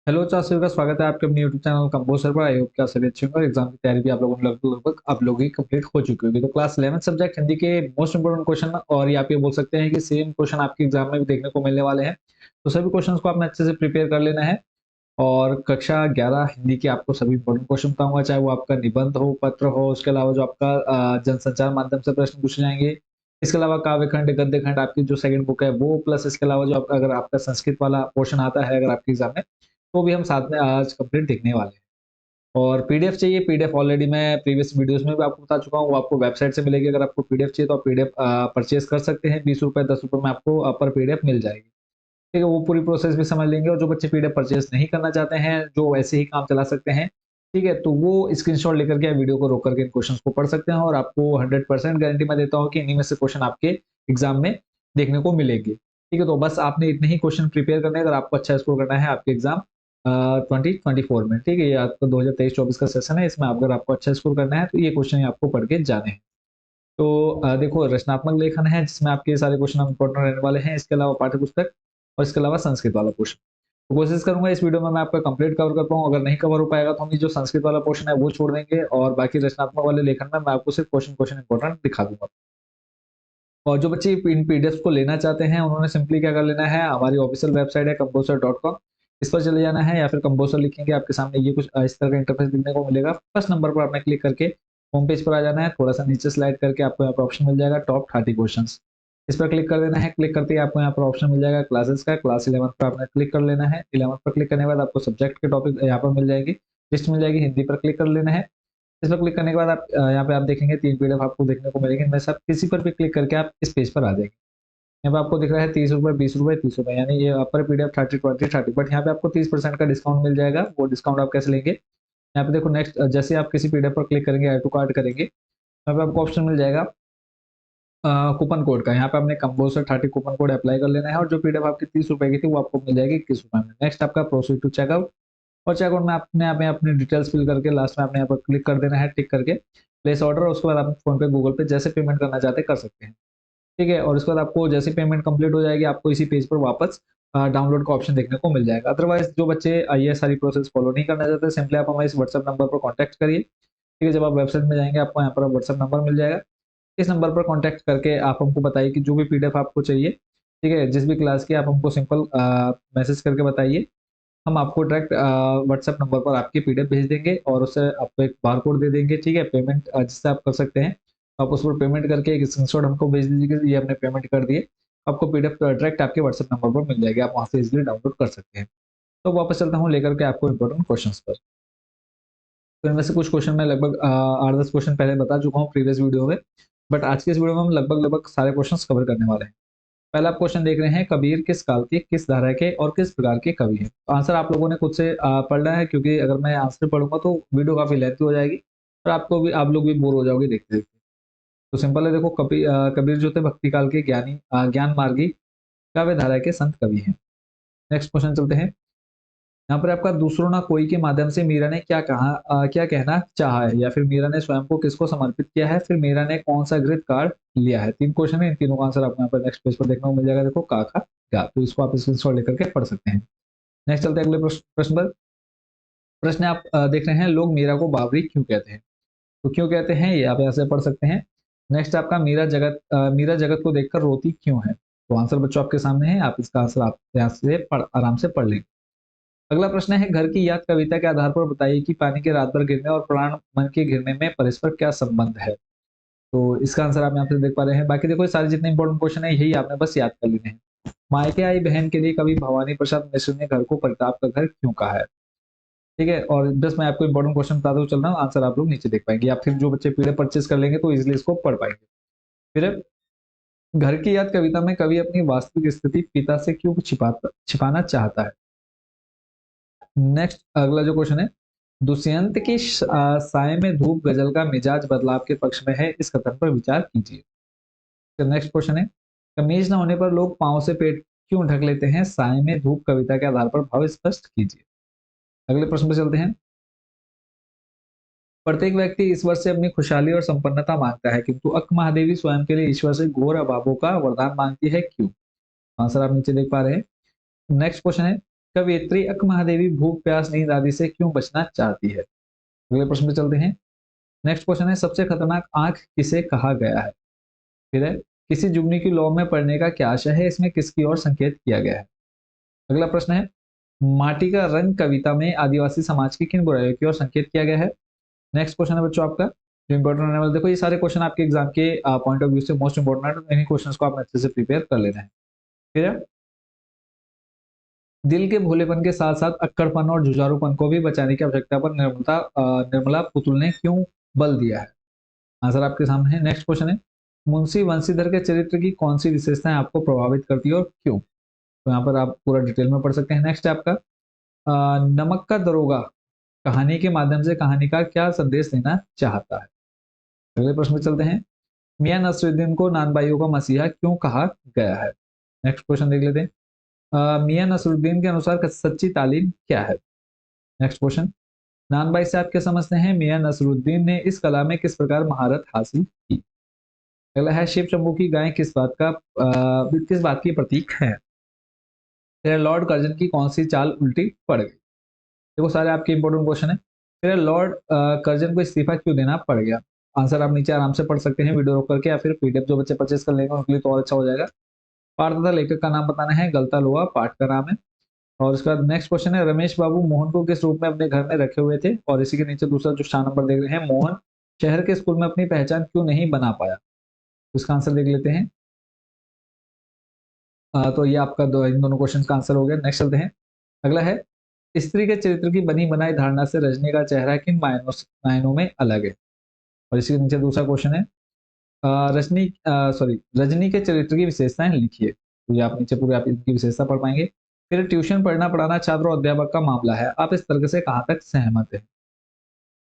Hello सभी का स्वागत है आपके अपने यूट्यूब चैनल कंपोजर पर। आई होप कि आप सभी अच्छे होंगे और एग्जाम की तैयारी भी आप लोगों ने लगभग आप लोगों की कंप्लीट हो चुकी होगी। तो क्लास 11 सब्जेक्ट हिंदी के मोस्ट इंपोर्टेंट क्वेश्चन और ये आप ये बोल सकते हैं कि सेम क्वेश्चन आपके एग्जाम में भी देखने को मिलने वाले हैं। तो सभी क्वेश्चन को आपने अच्छे से प्रिपेयर कर लेना है। और कक्षा 11 हिंदी के आपको सभी इंपॉर्टेंट क्वेश्चन बताऊंगा, चाहे वो आपका निबंध हो, पत्र हो, उसके अलावा जो आपका जनसंचार माध्यम से प्रश्न पूछे जाएंगे। इसके अलावा काव्य खंड, गद्य खंड आपकी जो सेकंड बुक है वो, प्लस इसके अलावा जो आपका अगर आपका संस्कृत वाला पोर्शन आता है अगर आपके एग्जाम में, तो भी हम साथ में आज कंप्लीट देखने वाले हैं। और पीडीएफ चाहिए, पीडीएफ ऑलरेडी मैं प्रीवियस वीडियोस में भी आपको बता चुका हूँ, वो आपको वेबसाइट से मिलेगी। अगर आपको पीडीएफ चाहिए तो आप पीडीएफ परचेज कर सकते हैं, 20 रुपए 10 रुपए में आपको पर पीडीएफ मिल जाएगी। ठीक है, वो पूरी प्रोसेस भी समझ लेंगे। और जो बच्चे पीडीएफ परचेज नहीं करना चाहते हैं, जो ऐसे ही काम चला सकते हैं, ठीक है, तो वो स्क्रीनशॉट लेकर के वीडियो को रोक करके इन क्वेश्चंस को पढ़ सकते हैं। और आपको 100% गारंटी मैं देता हूँ कि इन्हीं में से क्वेश्चन आपके एग्जाम में देखने को मिलेंगे। ठीक है, तो बस आपने इतने ही क्वेश्चन प्रिपेयर करने हैं अगर आपको अच्छा स्कोर करना है आपके एग्जाम 2024 में। ठीक है, ये आपका 2023-24 का सेशन है, इसमें अगर आपको अच्छा स्कोर करना है तो ये क्वेश्चन आपको पढ़ के जाने हैं। तो देखो, रचनात्मक लेखन है जिसमें आपके सारे क्वेश्चन इंपॉर्टेंट रहने वाले हैं। इसके अलावा पाठ्य पुस्तक और इसके अलावा संस्कृत वाला पोर्शन। तो कोशिश करूंगा इस वीडियो में मैं आपका कंप्लीट कवर कर पाऊँ। अगर नहीं कवर हो पाएगा तो हम ये जो संस्कृत वाला पोर्शन है वो छोड़ देंगे और बाकी रचनात्मक वाले लेखन में मैं आपको सिर्फ क्वेश्चन क्वेश्चन इंपॉर्टेंट दिखा दूंगा। और जो बच्चे इन पीडीएफ को लेना चाहते हैं उन्होंने सिंपली क्या कर लेना है, हमारी ऑफिशियल वेबसाइट है composer.com, इस पर चले जाना है या फिर कंपोजर लिखेंगे, आपके सामने ये कुछ इस तरह का इंटरफेस दिखने को मिलेगा। फर्स्ट नंबर पर आपने क्लिक करके होम पेज पर आ जाना है। थोड़ा सा नीचे स्लाइड करके आपको यहाँ पर ऑप्शन मिल जाएगा टॉप 30 क्वेश्चंस, इस पर क्लिक कर देना है। क्लिक करते ही आपको यहाँ पर ऑप्शन मिल जाएगा क्लासेस का। क्लास 11 पर आपने क्लिक कर लेना है। 11 पर क्लिक करने के बाद आपको सब्जेक्ट के टॉपिक यहाँ पर मिल जाएगी, लिस्ट मिल जाएगी। हिंदी पर क्लिक कर लेना है। इस पर क्लिक करने के बाद आप यहाँ पे आप देखेंगे 3 पीडीएफ आपको देखने को मिलेंगे। इनमें से आप किसी पर भी क्लिक करके आप इस पेज पर आ जाएंगे। यहाँ पे आपको दिख रहा है 30 रुपए, 20 रुपए, 30 रुपए, यानी ये अपर पीडीएफ 30, 20, 30। बट यहाँ पे आपको 30% का डिस्काउंट मिल जाएगा। वो डिस्काउंट आप कैसे लेंगे, यहाँ पे देखो नेक्स्ट, जैसे आप किसी पीडीएफ पर क्लिक करेंगे, ऐड टू कार्ट करेंगे, यहाँ पे आपको ऑप्शन मिल जाएगा कूपन कोड का। यहाँ पे आपने कंपोजर 30 कूपन कोड अप्लाई कर लेना है और जो पीडीएफ आपकी 30 रुपए की थी वो आपको मिल जाएगी 21 रुपए में। नेक्स्ट आपका प्रोसीड टू चेकआउट। और चेकआउट में आपने यहाँ पे अपनी डिटेल्स फिल करके लास्ट में आपने यहाँ पर क्लिक कर देना है, टिक करके प्लेस ऑर्डर। उसके बाद आप फोन पे, गूगल पे जैसे पेमेंट करना चाहते हैं कर सकते हैं। ठीक है, और उसके बाद आपको जैसे पेमेंट कंप्लीट हो जाएगी आपको इसी पेज पर वापस डाउनलोड का ऑप्शन देखने को मिल जाएगा। अदरवाइज जो बच्चे ये सारी प्रोसेस फॉलो नहीं करना चाहते, सिंपली आप हमारे इस व्हाट्सएप नंबर पर कॉन्टैक्ट करिए। ठीक है, जब आप वेबसाइट में जाएंगे आपको यहाँ पर व्हाट्सएप नंबर मिल जाएगा। इस नंबर पर कॉन्टैक्ट करके आप हमको बताइए कि जो भी पीडीएफ आपको चाहिए, ठीक है, जिस भी क्लास की, आप हमको सिंपल मैसेज करके बताइए। हम आपको डायरेक्ट व्हाट्सएप नंबर पर आपकी पीडीएफ भेज देंगे और उससे आपको एक बार कोड दे देंगे। ठीक है, पेमेंट जिससे आप कर सकते हैं, आप उस पर पेमेंट करके एक स्क्रीनशॉट हमको भेज दीजिए कि ये आपने पेमेंट कर दिए। आपको पीडीएफ डायरेक्ट आपके व्हाट्सएप नंबर पर मिल जाएगी, आप वहाँ से इजीली डाउनलोड कर सकते हैं। तो वापस चलता हूँ लेकर के आपको इंपॉर्टेंट क्वेश्चंस पर। तो इनमें से कुछ क्वेश्चन मैं लगभग 8-10 क्वेश्चन पहले बता चुका हूँ प्रीवियस वीडियो में, बट आज के इस वीडियो में हम लगभग लगभग सारे क्वेश्चन कवर करने वाले हैं। पहला आप क्वेश्चन देख रहे हैं, कबीर किस काल के, किस धारा के और किस प्रकार के कवि हैं। तो आंसर आप लोगों ने खुद से पढ़ना है, क्योंकि अगर मैं आंसर पढ़ूंगा तो वीडियो काफी लेंथी हो जाएगी और आपको भी, आप लोग भी बोर हो जाओगे देखते देखते। तो सिंपल है, देखो कबीर जो थे भक्ति काल के ज्ञानी, ज्ञान मार्गी काव्य धारा के संत कवि हैं। नेक्स्ट क्वेश्चन चलते हैं। यहाँ पर आपका दूसरों ना कोई के माध्यम से मीरा ने क्या कहा, क्या कहना चाहा है, या फिर मीरा ने स्वयं को किसको समर्पित किया है, फिर मीरा ने कौन सा गृह कार्ड लिया है। 3 क्वेश्चन है, इन तीनों का आंसर आपको यहाँ पर नेक्स्ट पेज पर देखने को मिल जाएगा। देखो का खा गा, तो इसको आप स्क्रीनशॉट लेकर के पढ़ सकते हैं। नेक्स्ट चलते हैं अगले प्रश्न पर। प्रश्न आप देख रहे हैं, लोग मीरा को बावरी क्यों कहते हैं। तो क्यों कहते हैं ये आप यहाँ से पढ़ सकते हैं। नेक्स्ट आपका मीरा जगत को देखकर रोती क्यों है। तो आंसर बच्चों आपके सामने है, आप इसका आंसर आप यहाँ से आराम से पढ़ लेंगे। अगला प्रश्न है, घर की याद कविता के आधार पर बताइए कि पानी के रात भर गिरने और प्राण मन के गिरने में परस्पर क्या संबंध है। तो इसका आंसर आप यहाँ पे देख पा रहे हैं। बाकी देखो, ये सारे जितने इंपॉर्टेंट क्वेश्चन है यही आपने बस याद कर लेने हैं। मायके आई बहन के लिए कवि भवानी प्रसाद मिश्र ने घर को परिताप का घर क्यों कहा है। ठीक है, और बस मैं आपको इंपॉर्टेंट क्वेश्चन बताते हुए चल रहा हूँ, आंसर आप लोग नीचे देख पाएंगे, या फिर जो बच्चे पीडीएफ परचेज कर लेंगे तो इजिली इसको पढ़ पाएंगे। फिर घर की याद कविता में कवि अपनी वास्तविक स्थिति पिता से क्यों छिपाना चाहता है। नेक्स्ट अगला जो क्वेश्चन है, दुष्यंत की साय में धूप गजल का मिजाज बदलाव के पक्ष में है, इस कथन पर विचार कीजिए। तो नेक्स्ट क्वेश्चन है, कमीज न होने पर लोग पांव से पेट क्यों ढक लेते हैं, साय में धूप कविता के आधार पर भाव स्पष्ट कीजिए। अगले प्रश्न पर चलते हैं। प्रत्येक व्यक्ति ईश्वर से अपनी खुशहाली और संपन्नता मांगता है, किंतु अक्क महादेवी स्वयं के लिए ईश्वर से घोर अभावों का वरदान मांगती है, क्यों। आंसर आप नीचे देख पा रहे हैं। नेक्स्ट क्वेश्चन है, कवयित्री अक्क महादेवी भूख प्यास नींद आदि से क्यों बचना चाहती है? अगले प्रश्न पे चलते हैं। नेक्स्ट क्वेश्चन है, सबसे खतरनाक आंख किसे कहा गया है? फिर है, किसी जुगनी की लौ में पढ़ने का क्या आशय है, इसमें किसकी ओर संकेत किया गया है? अगला प्रश्न है, माटी का रंग कविता में आदिवासी समाज की किन बुराइयों की ओर संकेत किया गया है? नेक्स्ट क्वेश्चन है बच्चों आपका जो इंपॉर्टेंट रहने वाला, देखो ये सारे क्वेश्चन आपके एग्जाम के पॉइंट ऑफ व्यू से मोस्ट इंपॉर्टेंट है, इन्हीं क्वेश्चंस को आपने अच्छे से प्रिपेयर कर लेना है। ठीक है, दिल के भोलेपन के साथ साथ अक्कड़पन और जुझारूपन को भी बचाने की आवश्यकता पर निर्मला पुतुल ने क्यों बल दिया है? आंसर आपके सामने है। नेक्स्ट क्वेश्चन है, मुंशी बंशीधर के चरित्र की कौन सी विशेषताएं आपको प्रभावित करती है और क्यों? तो यहाँ पर आप पूरा डिटेल में पढ़ सकते हैं। नेक्स्ट है आपका नमक का दरोगा कहानी के माध्यम से कहानीकार क्या संदेश देना चाहता है? अगले प्रश्न में चलते हैं, मियां नसरुद्दीन को नानबाइयों का मसीहा क्यों कहा गया है? नेक्स्ट क्वेश्चन देख लेते हैं। मियां नसरुद्दीन के अनुसार सच्ची तालीम क्या है? नेक्स्ट क्वेश्चन, नानबाई से आप क्या समझते हैं, मियां नसरुद्दीन ने इस कला में किस प्रकार महारत हासिल की? अगला है, शिव शंभू की गाय किस बात की प्रतीक है? फिर लॉर्ड कर्जन की कौन सी चाल उल्टी पड़ गई? देखो सारे आपके इंपॉर्टेंट क्वेश्चन है। फिर लॉर्ड कर्जन को इस्तीफा क्यों देना पड़ गया? आंसर आप नीचे आराम से पढ़ सकते हैं वीडियो रोक करके, या फिर पीडीएफ जो बच्चे परचेस कर लेंगे उनके लिए तो और अच्छा हो जाएगा। पाठ तथा लेखक का नाम बताना है, गलता लोहा पाठ का नाम है। और उसके बाद नेक्स्ट क्वेश्चन है, रमेश बाबू मोहन को किस रूप में अपने घर में रखे हुए थे? और इसी के नीचे दूसरा जो 4 नंबर देख रहे हैं, मोहन शहर के स्कूल में अपनी पहचान क्यों नहीं बना पाया? इसका आंसर देख लेते हैं। तो ये आपका इन दोनों क्वेश्चन का आंसर हो गया। नेक्स्ट चलते हैं। अगला है, स्त्री के चरित्र की बनी बनाई धारणा से रजनी का चेहरा किन मायनों में अलग है? और इसी के नीचे दूसरा क्वेश्चन है, रजनी के चरित्र की विशेषताएं लिखिए। तो ये आप नीचे पूरे आप इनकी विशेषता पढ़ पाएंगे। फिर ट्यूशन पढ़ना पढ़ाना छात्र और अध्यापक का मामला है, आप इस तर्क से कहाँ तक सहमत है?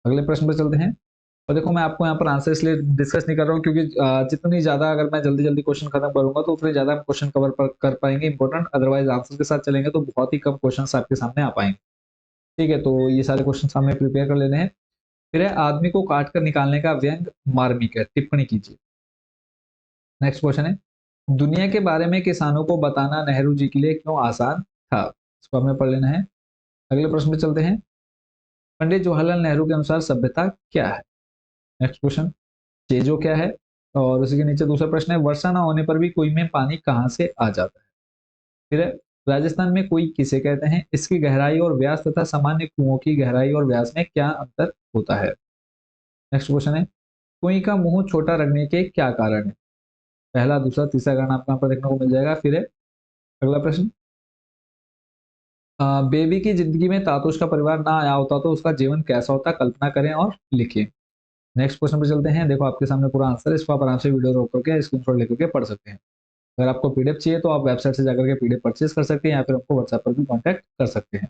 अगले प्रश्न पर चलते हैं। और देखो मैं आपको यहाँ पर आंसर इसलिए डिस्कस नहीं कर रहा हूँ क्योंकि जितनी ज्यादा अगर मैं जल्दी जल्दी क्वेश्चन खत्म करूंगा तो उतने ज्यादा हम क्वेश्चन कर पाएंगे इंपॉर्टेंट, अदरवाइज आंसर के साथ चलेंगे तो बहुत ही कम क्वेश्चन आपके सामने आ पाएंगे। ठीक है, तो ये सारे क्वेश्चन सामने प्रिपेयर कर लेने हैं। फिर है, आदमी को काट कर निकालने का व्यंग मार्मिक है, टिप्पणी कीजिए। नेक्स्ट क्वेश्चन है, दुनिया के बारे में किसानों को बताना नेहरू जी के लिए क्यों आसान था? इसको हमें पढ़ लेना है। अगले प्रश्न पे चलते हैं, पंडित जवाहरलाल नेहरू के अनुसार सभ्यता क्या है? नेक्स्ट क्वेश्चन, चेजो क्या है? और उसी के नीचे दूसरा प्रश्न है, वर्षा न होने पर भी कुएं में पानी कहाँ से आ जाता है? फिर है, राजस्थान में कुएं किसे कहते हैं? इसकी गहराई और व्यास तथा सामान्य कुओं की गहराई और व्यास में क्या अंतर होता है? नेक्स्ट क्वेश्चन है, कुएं का मुंह छोटा रखने के क्या कारण है? पहला दूसरा तीसरा कारण आपको यहाँ पर देखने को मिल जाएगा। फिर है अगला प्रश्न, बेबी की जिंदगी में तातोश का परिवार ना आया होता तो उसका जीवन कैसा होता, कल्पना करें और लिखें। नेक्स्ट क्वेश्चन पे चलते हैं। देखो आपके सामने पूरा आंसर है, इसको आप आराम से वीडियो रोक करके स्क्रीनशॉट लेकर के पढ़ सकते हैं। अगर आपको पीडीएफ चाहिए तो आप वेबसाइट से जाकर के पीडीएफ परचेज कर सकते हैं या फिर आपको व्हाट्सएप पर भी कॉन्टैक्ट कर सकते हैं।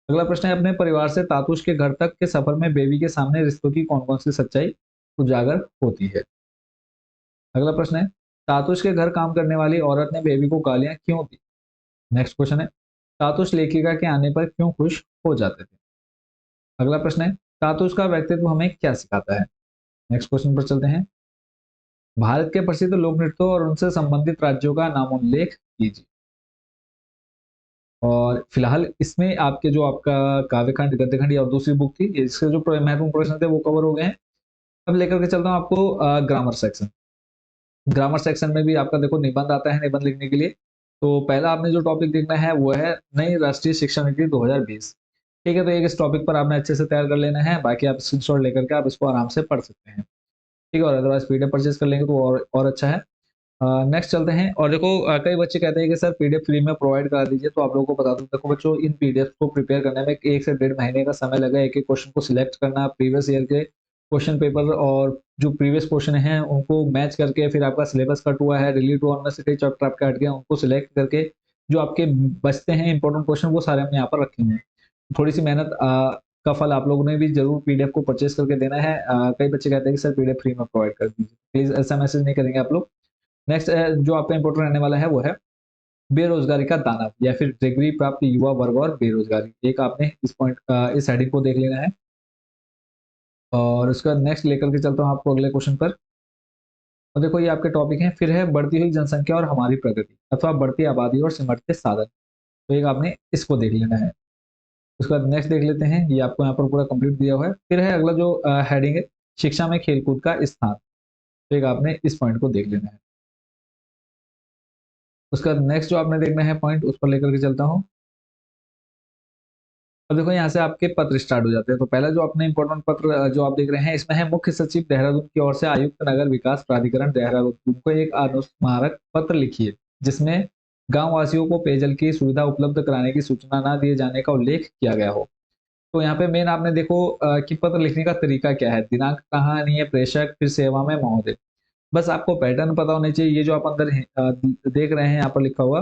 अगला प्रश्न है, अपने परिवार से तातुश के घर तक के सफर में बेबी के सामने रिश्तों की कौन कौन सी सच्चाई उजागर होती है? अगला प्रश्न है, तातुश के घर काम करने वाली औरत ने बेबी को गालियां क्यों दी? नेक्स्ट क्वेश्चन है, तातुश लेखिका के आने पर क्यों खुश हो जाते थे? अगला प्रश्न है, तातुश का व्यक्तित्व हमें क्या सिखाता है? नेक्स्ट क्वेश्चन पर चलते हैं, भारत के प्रसिद्ध लोक नृत्यों और उनसे संबंधित राज्यों का नामोल्लेख कीजिए। और फिलहाल इसमें आपके जो आपका काव्यखंड गद्यखंड और दूसरी बुक थी, इसके जो महत्वपूर्ण प्रश्न थे वो कवर हो गए हैं। अब लेकर के चलता हूँ आपको ग्रामर सेक्शन। ग्रामर सेक्शन में भी आपका देखो निबंध आता है, निबंध लिखने के लिए। तो पहला आपने जो टॉपिक देखना है वो है नई राष्ट्रीय शिक्षा नीति 2020। ठीक है, तो एक इस टॉपिक पर आपने अच्छे से तैयार कर लेना है, बाकी आप स्क्रीनशॉट लेकर के आप इसको आराम से पढ़ सकते हैं। ठीक है, और अदरवाइज पीडीएफ परचेज कर लेंगे तो और अच्छा है। नेक्स्ट चलते हैं। और देखो कई बच्चे कहते हैं कि सर पीडीएफ फ्री में प्रोवाइड करा दीजिए, तो आप लोगों को बता दूं, देखो बच्चों इन पीडीएफ को प्रिपेयर करने में 1 से 1.5 महीने का समय लगा, एक एक क्वेश्चन को सिलेक्ट करना, प्रीवियस ईयर के क्वेश्चन पेपर और जो प्रीवियस क्वेश्चन हैं उनको मैच करके, फिर आपका सिलेबस कट हुआ है, रिलेटेड टू में से कई चैप्टर आपके हट गए, उनको सिलेक्ट करके जो आपके बचते हैं इंपॉर्टेंट क्वेश्चन वो सारे हमने यहाँ पर रखे हुए हैं। थोड़ी सी मेहनत का फल आप लोगों ने भी जरूर पीडीएफ को परचेज करके देना है। कई बच्चे कहते हैं कि सर पीडीएफ फ्री में प्रोवाइड कर दीजिए, प्लीज ऐसा मैसेज नहीं करेंगे आप लोग। नेक्स्ट जो आपका इंपॉर्टेंट रहने वाला है वो है बेरोजगारी का दानव या फिर डिग्री प्राप्त युवा वर्ग और बेरोजगारी। एक आपने इस पॉइंट इस हेडिंग को देख लेना है। और उसका नेक्स्ट लेकर के चलता हूँ आपको अगले क्वेश्चन पर। और देखो ये आपके टॉपिक हैं, फिर है बढ़ती हुई जनसंख्या और हमारी प्रगति अथवा बढ़ती आबादी और सिमटते साधन। तो एक आपने इसको देख लेना है। उसके बाद नेक्स्ट देख लेते हैं, ये आपको यहाँ पर पूरा कंप्लीट दिया हुआ है। फिर है अगला जो हेडिंग है, शिक्षा में खेलकूद का स्थान। तो एक आपने इस पॉइंट को देख लेना है। उसके बाद नेक्स्ट जो आपने देखना है पॉइंट, उस पर लेकर के चलता हूँ। अब देखो यहाँ से आपके पत्र स्टार्ट हो जाते हैं। तो पहला जो अपने इंपॉर्टेंट पत्र जो आप देख रहे हैं, इसमें है मुख्य सचिव देहरादून की ओर से आयुक्त नगर विकास प्राधिकरण देहरादून को एक अनुस्मारक पत्र लिखिए, जिसमें गांव वासियों को पेयजल की सुविधा उपलब्ध कराने की सूचना न दिए जाने का उल्लेख किया गया हो। तो यहाँ पे मेन आपने देखो कि पत्र लिखने का तरीका क्या है, दिनांक कहाँ आनी है, प्रेषक, फिर सेवा में महोदय। बस आपको पैटर्न पता होना चाहिए। ये जो आप अंदर देख रहे हैं यहाँ पर लिखा हुआ,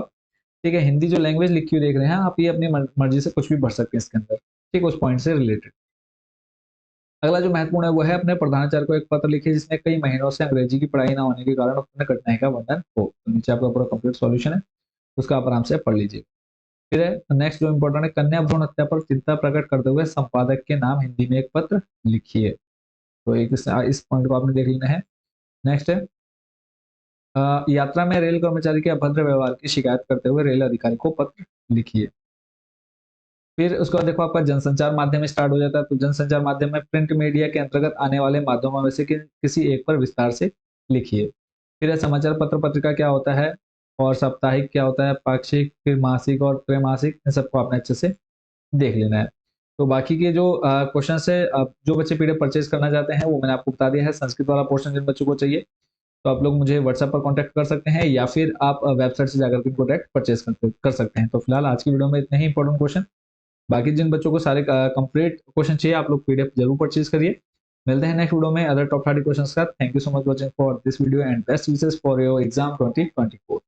ठीक है, हिंदी जो लैंग्वेज लिखी हुई देख रहे हैं आप, ये अपनी मर्जी से कुछ भी भर सकते हैं इसके अंदर, ठीक है, उस पॉइंट से रिलेटेड। अगला जो महत्वपूर्ण है वो है अपने प्रधानाचार्य को एक पत्र लिखिए जिसमें कई महीनों से अंग्रेजी की पढ़ाई ना होने के कारण अपने कठिनाई का वर्णन हो। तो नीचे आपका पूरा कंप्लीट सॉल्यूशन है, उसका आप आराम से पढ़ लीजिए। फिर है नेक्स्ट जो इंपॉर्टेंट है, कन्या भ्रूण हत्या पर चिंता प्रकट करते हुए संपादक के नाम हिंदी में एक पत्र लिखिए। तो एक इस पॉइंट को आपने देख लेना है। नेक्स्ट है यात्रा में रेल कर्मचारी के अभद्र व्यवहार की शिकायत करते हुए रेल अधिकारी को पत्र लिखिए। फिर उसके बाद देखो आपका जनसंचार माध्यम स्टार्ट हो जाता है। तो जनसंचार माध्यम में प्रिंट मीडिया के अंतर्गत आने वाले माध्यमों में से किसी एक पर विस्तार से लिखिए। फिर समाचार पत्र पत्रिका क्या होता है, और साप्ताहिक क्या होता है, पाक्षिक, फिर मासिक और त्रैमासिक, इन सबको आपने अच्छे से देख लेना है। तो बाकी के जो क्वेश्चन है, जो बच्चे पीडीएफ परचेज करना चाहते हैं वो मैंने आपको बता दिया है। संस्कृत वाला पोर्शन जिन बच्चों को चाहिए तो आप लोग मुझे व्हाट्सएप पर कॉन्टैक्ट कर सकते हैं, या फिर आप वेबसाइट से जाकर के इनको डायरेक्ट परचेज कर सकते हैं। तो फिलहाल आज की वीडियो में इतने ही इंपॉर्टेंट क्वेश्चन। बाकी जिन बच्चों को सारे कंप्लीट क्वेश्चन चाहिए आप लोग पीडीएफ जरूर परचेज करिए। मिलते हैं नेक्स्ट वीडियो में अदर टॉप 30 क्वेश्चन के साथ। Thank you so much watching for this video and best wishes for your exam 2024।